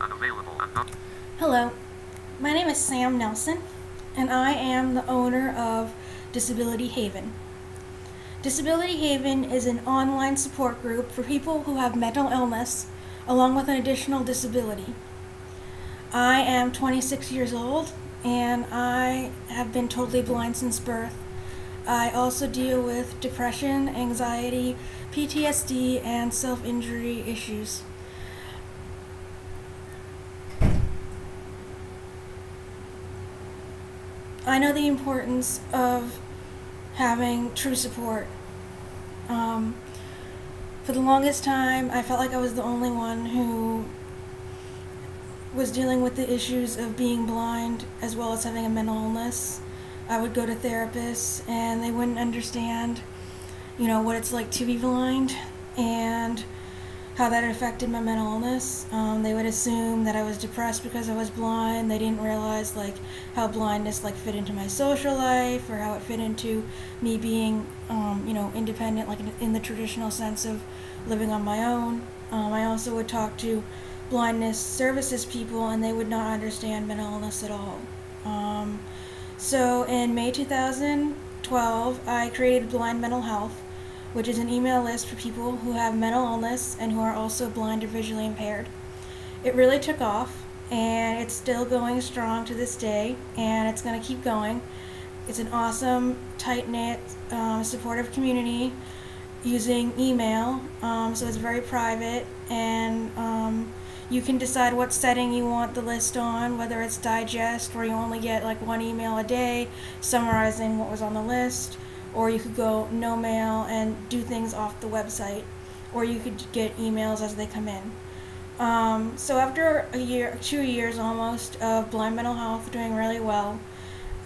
Unavailable. Hello, my name is Sam Nelson, and I am the owner of Disability Haven. Disability Haven is an online support group for people who have mental illness along with an additional disability. I am 26 years old, and I have been totally blind since birth. I also deal with depression, anxiety, PTSD, and self-injury issues. I know the importance of having true support. Um, for the longest time, I felt like I was the only one who was dealing with the issues of being blind as well as having a mental illness. I would go to therapists and they wouldn't understand, what it's like to be blind and how that affected my mental illness. They would assume that I was depressed because I was blind. They didn't realize how blindness fit into my social life or how it fit into me being independent, in the traditional sense of living on my own. I also would talk to blindness services people and they would not understand mental illness at all. So in May 2012, I created Blind Mental Health, which is an email list for people who have mental illness and who are also blind or visually impaired. It really took off, and it's still going strong to this day, and it's going to keep going. It's an awesome, tight-knit, supportive community using email, so it's very private, and you can decide what setting you want the list on, whether it's digest, where you only get one email a day summarizing what was on the list, or you could go no mail and do things off the website, or you could get emails as they come in. So after 2 years almost of Blind Mental Health doing really well,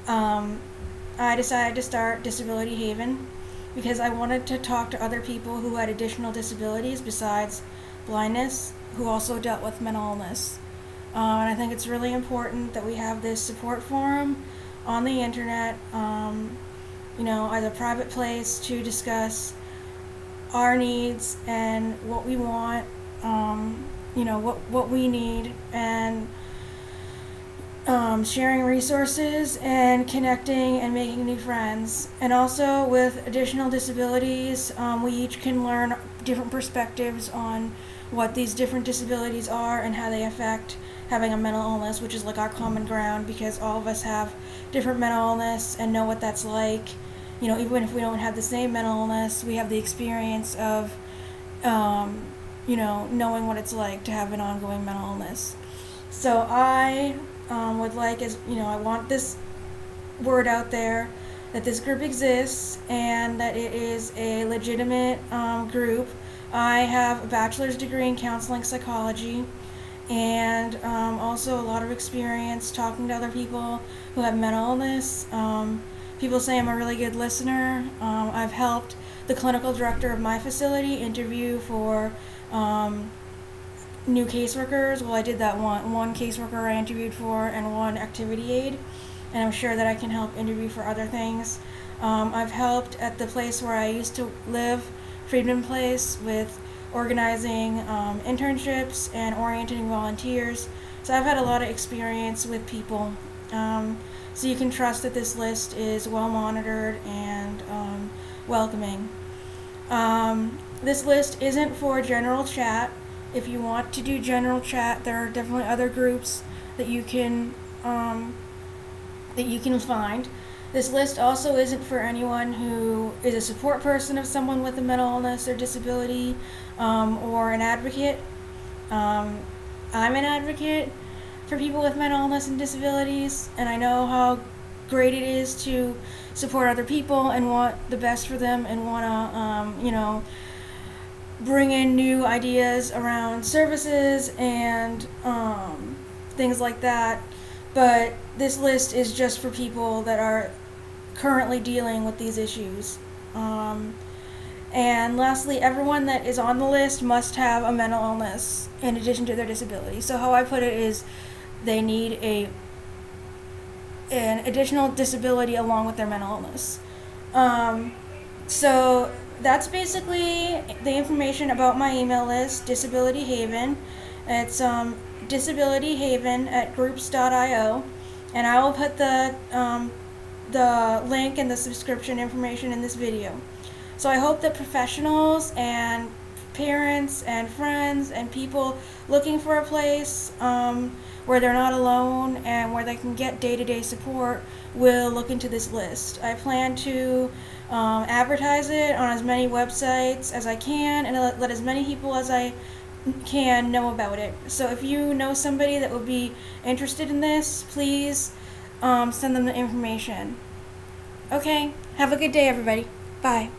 I decided to start Disability Haven because I wanted to talk to other people who had additional disabilities besides blindness, who also dealt with mental illness. And I think it's really important that we have this support forum on the internet, as a private place to discuss our needs and what we want, what we need, and sharing resources and connecting and making new friends. And also with additional disabilities, we each can learn different perspectives on what these different disabilities are and how they affect having a mental illness, which is our common ground because all of us have different mental illness and know what that's like. Even if we don't have the same mental illness, we have the experience of, knowing what it's like to have an ongoing mental illness. So I would I want this word out there that this group exists and that it is a legitimate group. I have a bachelor's degree in counseling psychology and also a lot of experience talking to other people who have mental illness. People say I'm a really good listener. I've helped the clinical director of my facility interview for new caseworkers. Well, I did that one caseworker I interviewed for and one activity aide, and I'm sure that I can help interview for other things. I've helped at the place where I used to live, Friedman Place, with organizing internships and orienting volunteers. So I've had a lot of experience with people. So you can trust that this list is well monitored and welcoming. This list isn't for general chat. If you want to do general chat, there are definitely other groups that you can find. This list also isn't for anyone who is a support person of someone with a mental illness or disability, or an advocate. I'm an advocate for people with mental illness and disabilities, and I know how great it is to support other people and want the best for them and want to, bring in new ideas around services and things like that. But this list is just for people that are currently dealing with these issues. And lastly, everyone that is on the list must have a mental illness in addition to their disability. So how I put it is they need an additional disability along with their mental illness. So that's basically the information about my email list, Disability Haven. It's disabilityhaven@groups.io, and I will put the link and the subscription information in this video. So I hope that professionals and parents and friends and people looking for a place where they're not alone and where they can get day-to-day support will look into this list. I plan to advertise it on as many websites as I can and let as many people as I can know about it. So if you know somebody that would be interested in this, please send them the information. Okay, have a good day, everybody. Bye.